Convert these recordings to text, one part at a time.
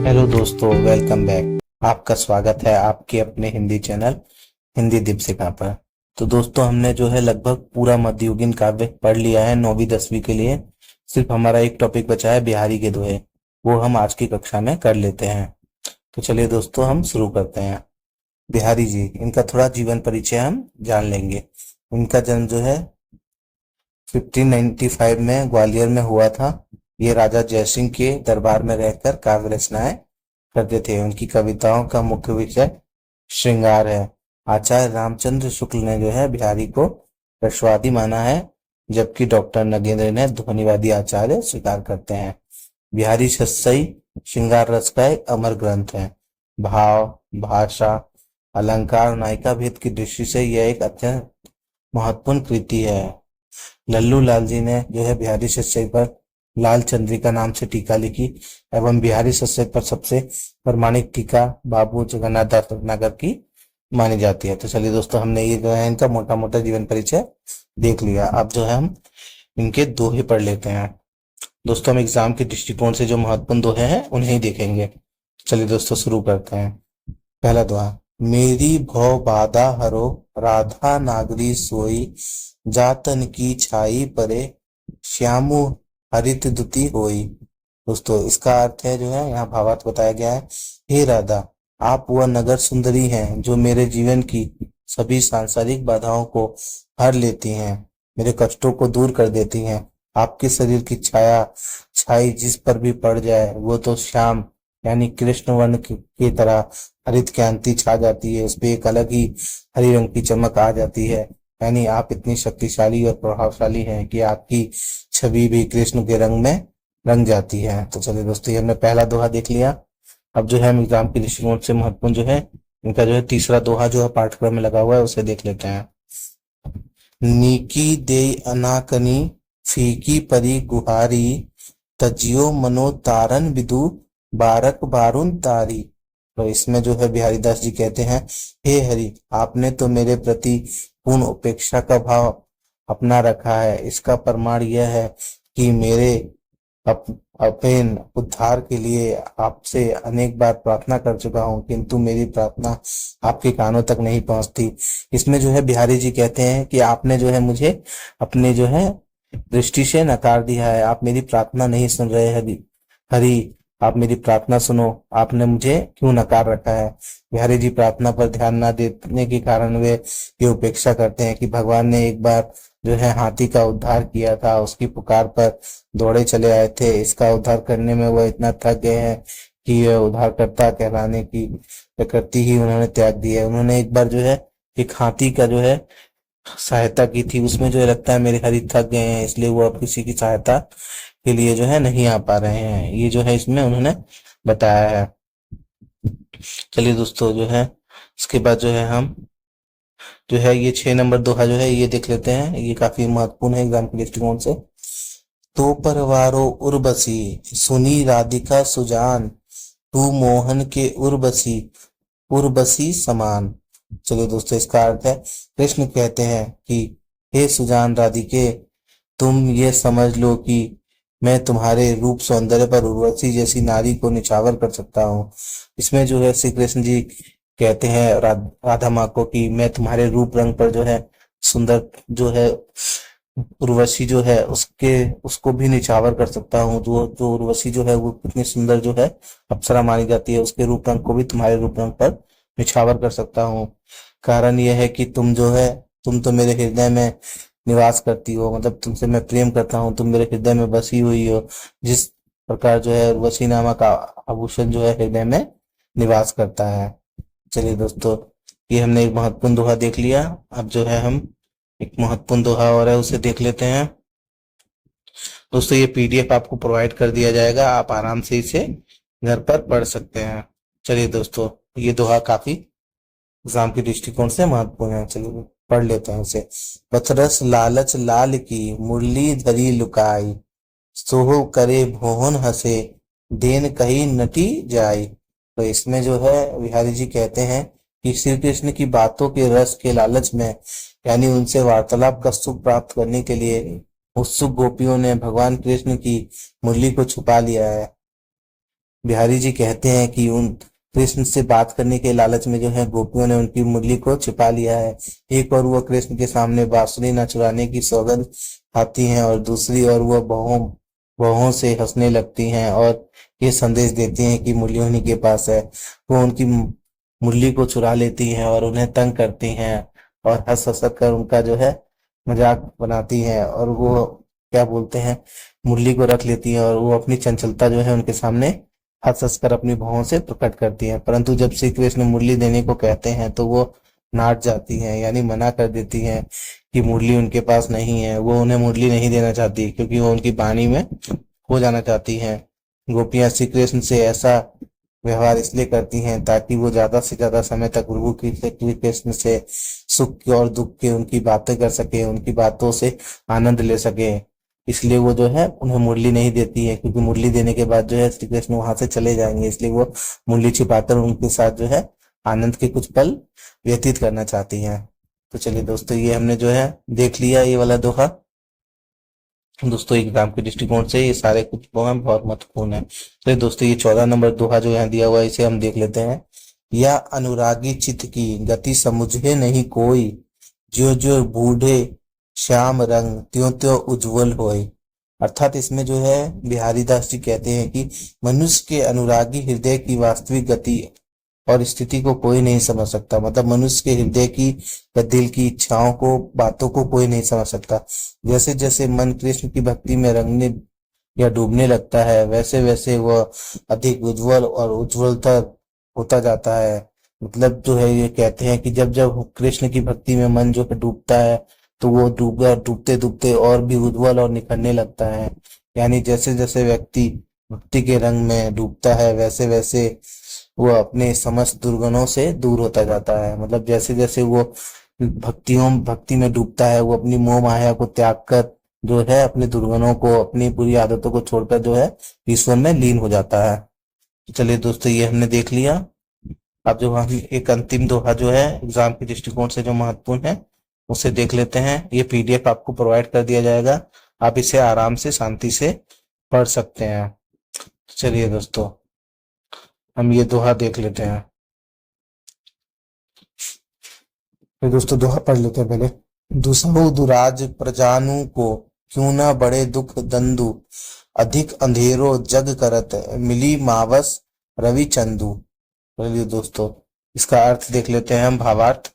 Hello दोस्तों, welcome back. आपका स्वागत है आपके अपने हिंदी चैनल हिंदी दीपशिखा पर। तो दोस्तों, हमने जो है लगभग पूरा मध्ययुगीन काव्य पढ़ लिया है 9वीं 10वीं के लिए। सिर्फ हमारा एक टॉपिक बचा है, बिहारी के दोहे। वो हम आज की कक्षा में कर लेते हैं। तो चलिए दोस्तों, हम शुरू करते हैं। बिहारी जी, इनका थोड़ा जीवन परिचय हम जान लेंगे। इनका जन्म जो है 1595 में ग्वालियर में हुआ था। ये राजा जयसिंह के दरबार में रहकर काव्य रचनाएं करते थे। उनकी कविताओं का मुख्य विषय श्रृंगार है। आचार्य रामचंद्र शुक्ल ने जो है बिहारी को रसवादी माना है, जबकि डॉक्टर नगेंद्र ने ध्वनिवादी आचार्य स्वीकार करते हैं। बिहारी सस्सई श्रृंगार रस का एक अमर ग्रंथ है। भाव, भाषा, अलंकार और नायिका भेद की दृष्टि से यह एक अत्यंत महत्वपूर्ण कृति है। लल्लू लाल जी ने जो है बिहारी सस्सई पर लाल चंद्रिका नाम से टीका लिखी एवं बिहारी सस्सई पर सबसे प्रमाणिक टीका बाबू जगन्नाथ दास भटनागर की मानी जाती है। तो चलिए दोस्तों, हमने ये जो है इनका मोटा मोटा जीवन परिचय देख लिया। अब जो है हम इनके दोहे पढ़ लेते हैं। दोस्तों, हम एग्जाम के दृष्टिकोण से जो महत्वपूर्ण दोहे हैं उन्हें ही देखेंगे। चलिए दोस्तों, शुरू करते हैं। पहला दोहा। मेरी भव बाधा हरो, राधा नागरी सोई, जातन की छाई परे, श्यामु हरित दुति होई। दोस्तों, इसका अर्थ है जो है यहाँ भावार्थ बताया गया है। हे राधा, आप वह नगर सुंदरी हैं जो मेरे जीवन की सभी सांसारिक बाधाओं को हर लेती हैं, मेरे कष्टों को दूर कर देती हैं। आपके शरीर की छाई जिस पर भी पड़ जाए वो तो श्याम यानी कृष्ण वर्ण की तरह हरित कांति छा जाती है, उसपे एक अलग ही हरी रंग की चमक आ जाती है। यानी आप इतनी शक्तिशाली और प्रभावशाली हैं कि आपकी छवि भी कृष्ण के रंग में रंग जाती है। तो चलिए दोस्तों, ये हमने पहला दोहा देख लिया। अब जो है हम एग्जाम के दृष्टिकोण से महत्वपूर्ण जो है इनका जो है तीसरा दोहा जो है पाठ्यक्रम में लगा हुआ है, उसे देख लेते हैं। नीकी दे अनाकनी, फीकी परी गुहारी, तजियो मनो तारन बिदु, बारक बारुन तारी। तो इसमें जो है बिहारी दास जी कहते हैं, हे हरि, आपने तो मेरे प्रति पूर्ण उपेक्षा का भाव अपना रखा है। इसका प्रमाण यह है कि मेरे अपने उद्धार के लिए आपसे अनेक बार प्रार्थना कर चुका हूँ, किंतु मेरी प्रार्थना आपके कानों तक नहीं पहुंचती। इसमें जो है बिहारी जी कहते हैं कि आपने जो है मुझे अपने जो है दृष्टि से नकार दिया है। आप मेरी प्रार्थना नहीं सुन रहे हैं। हरि, आप मेरी प्रार्थना सुनो, आपने मुझे क्यों नकार रखा है। बिहारी जी प्रार्थना पर ध्यान न देने के कारण वे ये उपेक्षा करते हैं कि भगवान ने एक बार जो है हाथी का उद्धार किया था, उसकी पुकार पर दौड़े चले आए थे। इसका उद्धार करने में वह इतना थक गए हैं कि वह उद्धारकर्ता कहलाने की प्रकृति ही उन्होंने त्याग दी है। उन्होंने एक बार जो है एक हाथी का जो है सहायता की थी, उसमें जो है लगता है मेरे हरी थक गए हैं, इसलिए वो अब किसी की सहायता के लिए जो है नहीं आ पा रहे हैं। ये जो है इसमें उन्होंने बताया है। चलिए दोस्तों, जो है इसके बाद जो है हम जो है ये 6 नंबर दोहा जो है ये देख लेते हैं। ये काफी महत्वपूर्ण है एग्जाम के दृष्टिकोण से। तो परवारो उर्वशी, सुनी राधिका सुजान, तू मोहन के उर्वशी, उर्वशी समान। चलिए दोस्तों, इसका अर्थ है कृष्ण कहते हैं कि हे सुजान राधिके, तुम ये समझ लो कि मैं तुम्हारे रूप सौंदर्य पर उर्वशी जैसी नारी को निछावर कर सकता हूँ। इसमें जो है श्री कृष्ण जी कहते हैं राधा माँ को कि मैं तुम्हारे रूप रंग पर जो है सुंदर जो है उर्वशी जो है उसको भी निछावर कर सकता हूँ। जो उर्वशी जो है वो कितनी सुंदर जो है अप्सरा मानी जाती है, उसके रूप रंग को भी तुम्हारे रूप रंग पर निछावर कर सकता हूँ। कारण यह है कि तुम तो मेरे हृदय में निवास करती हो, मतलब तुमसे मैं प्रेम करता हूँ, तुम मेरे हृदय में बसी हुई हो। जिस प्रकार जो है उर्वशी नामक आभूषण जो है हृदय में निवास करता है। चलिए दोस्तों, ये हमने एक महत्वपूर्ण दोहा देख लिया। अब जो है हम एक महत्वपूर्ण दोहा और है उसे देख लेते हैं। दोस्तों, ये पीडीएफ आपको प्रोवाइड कर दिया जाएगा, आप आराम से इसे घर पर पढ़ सकते हैं। चलिए दोस्तों, ये दोहा काफी एग्जाम के दृष्टिकोण से महत्वपूर्ण है। चलिए पढ़ लेते हैं इसे। पथरस लालच लाल की, मुरली धरी लुकाई, सोहो करे भोहन हसे, देन कही नटी जाई। तो इसमें जो है बिहारी जी कहते हैं कि श्री कृष्ण की बातों के रस के लालच में, यानी उनसे वार्तालाप का सुख प्राप्त करने के लिए उत्सुक गोपियों ने भगवान कृष्ण की मुरली को छुपा लिया है। बिहारी जी कहते हैं कि उन कृष्ण से बात करने के लालच में जो है गोपियों ने उनकी मुरली को छिपा लिया है। एक और वह कृष्ण के सामने बांसुरी न चुराने की सौगंध खाती हैं और दूसरी ओर वह बहुओं बहुओं से हंसने लगती हैं और ये संदेश देती हैं कि मुरली उन्हीं के पास है। वो उनकी मुरली को चुरा लेती हैं और उन्हें तंग करती हैं और हंस हंस कर उनका जो है मजाक बनाती हैं और वो क्या बोलते हैं, मुरली को रख लेती हैं और वो अपनी चंचलता जो है उनके सामने हंस हंस कर अपनी भौहों से प्रकट करती हैं। परंतु जब श्री कृष्ण मुरली देने को कहते हैं तो वो नाट जाती हैं, यानी मना कर देती हैं कि मुरली उनके पास नहीं है। वो उन्हें मुरली नहीं देना चाहती क्योंकि वो उनकी वाणी में खो जाना चाहती हैं। गोपियां श्री कृष्ण से ऐसा व्यवहार इसलिए करती हैं ताकि वो ज्यादा से ज्यादा समय तक प्रभु की श्री कृष्ण से सुख के और दुख के उनकी बातें कर सके, उनकी बातों से आनंद ले सके। इसलिए वो जो है उन्हें मुरली नहीं देती है, क्योंकि मुरली देने के बाद जो है श्री कृष्ण वहां से चले जाएंगे, इसलिए वो मुरली छिपाकर उनके साथ जो है आनंद के कुछ पल व्यतीत करना चाहती हैं। तो चलिए दोस्तों, ये हमने जो है देख लिया ये वाला दोहा। दोस्तों एग्जाम के दृष्टिकोण से ये सारे कुछ दोहा बहुत महत्वपूर्ण है। तो दोस्तों ये 14 नंबर दोहा जो यहाँ दिया हुआ है इसे हम देख लेते हैं। या अनुरागी चित्त की गति समझे नहीं कोई, जो जो बूढ़े श्याम रंग त्यों त्यों उज्जवल होए। अर्थात इसमें जो है बिहारी दास जी कहते हैं कि मनुष्य के अनुरागी हृदय की वास्तविक गति और स्थिति को कोई नहीं समझ सकता। मतलब मनुष्य के हृदय की या दिल की इच्छाओं को, बातों को कोई नहीं समझ सकता। जैसे जैसे मन कृष्ण की भक्ति में रंगने या डूबने लगता है, वैसे वैसे वह अधिक उज्जवल और उज्जवलतर होता जाता है। मतलब जो है ये कहते हैं कि जब जब कृष्ण की भक्ति में मन जो है डूबता है तो वो डूबते डूबते और भी उज्जवल और निखरने लगता है। यानी जैसे जैसे व्यक्ति भक्ति के रंग में डूबता है वैसे वैसे वो अपने समस्त दुर्गुणों से दूर होता जाता है। मतलब जैसे जैसे वो भक्ति में डूबता है वो अपनी मोह माया को त्याग कर जो है अपने दुर्गुणों को, अपनी बुरी आदतों को छोड़कर जो है ईश्वर में लीन हो जाता है। तो चलिए दोस्तों ये हमने देख लिया। अब जो हम एक अंतिम दोहा जो है एग्जाम के दृष्टिकोण से जो महत्वपूर्ण है उसे देख लेते हैं। ये पीडीएफ आपको प्रोवाइड कर दिया जाएगा, आप इसे आराम से शांति से पढ़ सकते हैं। चलिए दोस्तों हम ये दोहा देख लेते हैं। तो दोस्तों दोहा पढ़ लेते हैं पहले। दुसहु दुराज प्रजानु को, क्यों न बड़े दुख दंदु, अधिक अंधेरो जग करत, मिली मावस रवि चंदू। चलिए दोस्तों इसका अर्थ देख लेते हैं हम, भावार्थ।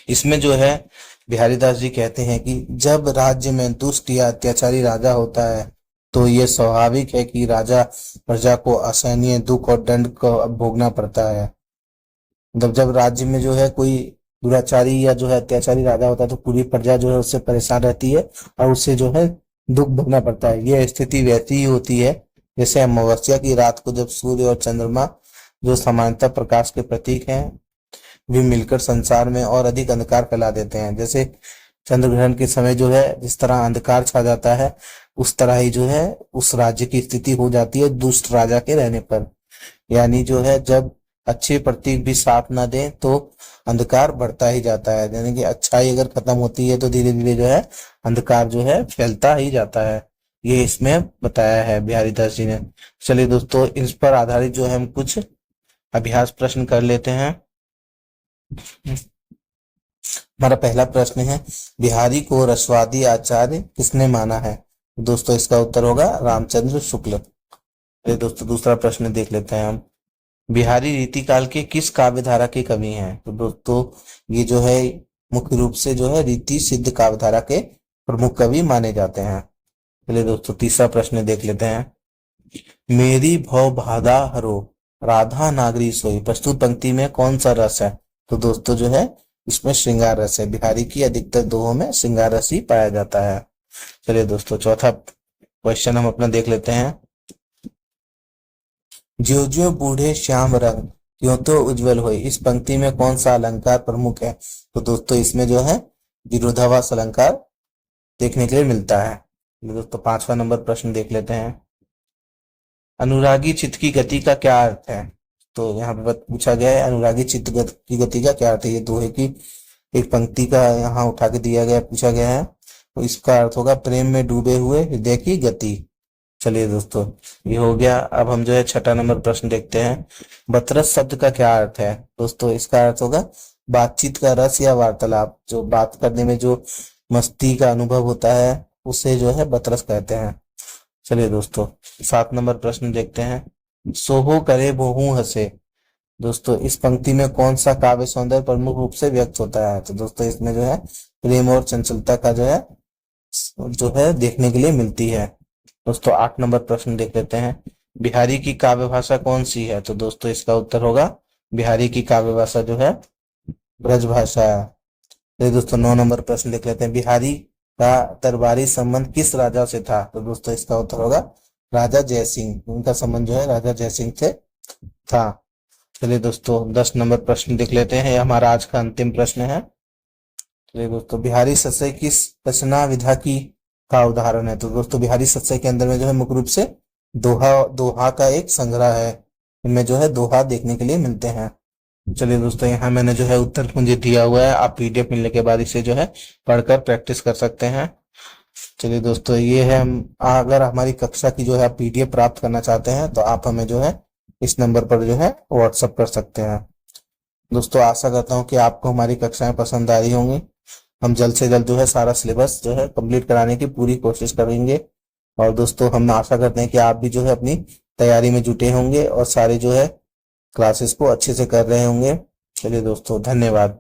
इसमें जो है बिहारी दास जी कहते हैं कि जब राज्य में दुष्ट या अत्याचारी राजा होता है तो ये स्वाभाविक है कि राजा प्रजा को असहनीय दुख और दंड को भोगना पड़ता है। मतलब जब राज्य में जो है कोई दुराचारी या जो है अत्याचारी राजा होता है तो पूरी प्रजा जो है उससे परेशान रहती है और उससे जो है दुख भोगना पड़ता है। यह स्थिति वैसी ही होती है जैसे अमावस्या की रात को जब सूर्य और चंद्रमा जो समानता प्रकाश के प्रतीक हैं वे मिलकर संसार में और अधिक अंधकार फैला देते हैं। जैसे चंद्र ग्रहण के समय जो है जिस तरह अंधकार छा जाता है उस तरह ही जो है उस राज्य की स्थिति हो जाती है दुष्ट राजा के रहने पर। यानी जो है जब अच्छे प्रतीक भी साथ ना दें तो अंधकार बढ़ता ही जाता है। यानी कि अच्छाई अगर खत्म होती है तो धीरे धीरे जो है अंधकार जो है फैलता ही जाता है। ये इसमें बताया है बिहारी दास जी ने। चलिए दोस्तों इस पर आधारित जो है हम कुछ अभ्यास प्रश्न कर लेते हैं। हमारा पहला प्रश्न है, बिहारी को रसवादी आचार्य किसने माना है? दोस्तों इसका उत्तर होगा रामचंद्र शुक्ल। दोस्तों दूसरा प्रश्न देख लेते हैं हम, बिहारी रीतिकाल के किस काव्य धारा के कवि हैं? तो दोस्तों ये जो है मुख्य रूप से जो है रीति सिद्ध काव्य धारा के प्रमुख कवि माने जाते हैं। चलिए दोस्तों तीसरा प्रश्न देख लेते हैं, मेरी भव बाधा हरो राधा नागरी सोई, प्रस्तुत पंक्ति में कौन सा रस है? तो दोस्तों जो है इसमें श्रृंगार रस है। बिहारी की अधिकतर दोहों में श्रृंगार रस ही पाया जाता है। चलिए दोस्तों चौथा क्वेश्चन हम अपना देख लेते हैं, ज्यो ज्यो बूढ़े श्याम रंग त्यों तो उज्जवल होए, इस पंक्ति में कौन सा अलंकार प्रमुख है? तो दोस्तों इसमें जो है विरोधाभास अलंकार देखने के लिए मिलता है। दोस्तों पांचवा नंबर प्रश्न देख लेते हैं, अनुरागी चित्त की गति का क्या अर्थ है? तो यहाँ पे पूछा गया है अनुरागी चित्त की गति का क्या अर्थ है। ये दोहे की एक पंक्ति का यहाँ उठा के दिया गया, पूछा गया है। तो इसका अर्थ होगा प्रेम में डूबे हुए हृदय की गति। चलिए दोस्तों, ये हो गया। अब हम जो है छठा नंबर प्रश्न देखते हैं। बतरस शब्द का क्या अर्थ है? दोस्तों इसका अर्थ होगा बातचीत का रस या वार्तालाप। जो बात करने में जो मस्ती का अनुभव होता है उसे जो है बतरस कहते हैं। चलिए दोस्तों, 7 नंबर प्रश्न देखते हैं। सोहो करे बोहू हंसे। दोस्तों इस पंक्ति में कौन सा काव्य सौंदर्य प्रमुख रूप से व्यक्त होता है? तो दोस्तों इसमें जो है प्रेम और चंचलता का जो है देखने के लिए मिलती है। दोस्तों 8 नंबर प्रश्न देख लेते हैं। बिहारी की काव्य भाषा कौन सी है? तो दोस्तों इसका उत्तर होगा बिहारी की काव्य भाषा जो है ब्रज भाषा है। तो दोस्तों 9 नंबर प्रश्न देख लेते हैं। बिहारी का दरबारी संबंध किस राजा से था? तो दोस्तों इसका उत्तर होगा राजा जयसिंह। उनका संबंध जो है राजा जयसिंह से था। चलिए दोस्तों 10 नंबर प्रश्न देख लेते हैं। ये हमारा आज का अंतिम प्रश्न है। चलिए दोस्तों, बिहारी सत्सई किस रचना विधा की का उदाहरण है? तो दोस्तों बिहारी सत्सई के अंदर में जो है मुख्य रूप से दोहा दोहा का एक संग्रह है। इनमें जो है दोहा देखने के लिए मिलते हैं। चलिए दोस्तों, यहाँ मैंने जो है उत्तर मुझे दिया हुआ है। आप पीडीएफ मिलने के बाद इसे जो है पढ़कर प्रैक्टिस कर सकते हैं। चलिए दोस्तों, ये है हम अगर हमारी कक्षा की जो है आप पीडीएफ प्राप्त करना चाहते हैं तो आप हमें जो है इस नंबर पर जो है व्हाट्सएप कर सकते हैं। दोस्तों आशा करता हूँ कि आपको हमारी कक्षाएं पसंद आ रही होंगी। हम जल्द से जल्द जो है सारा सिलेबस जो है कंप्लीट कराने की पूरी कोशिश करेंगे। और दोस्तों हम आशा करते हैं कि आप भी जो है अपनी तैयारी में जुटे होंगे और सारे जो है क्लासेस को अच्छे से कर रहे होंगे। चलिए दोस्तों, धन्यवाद।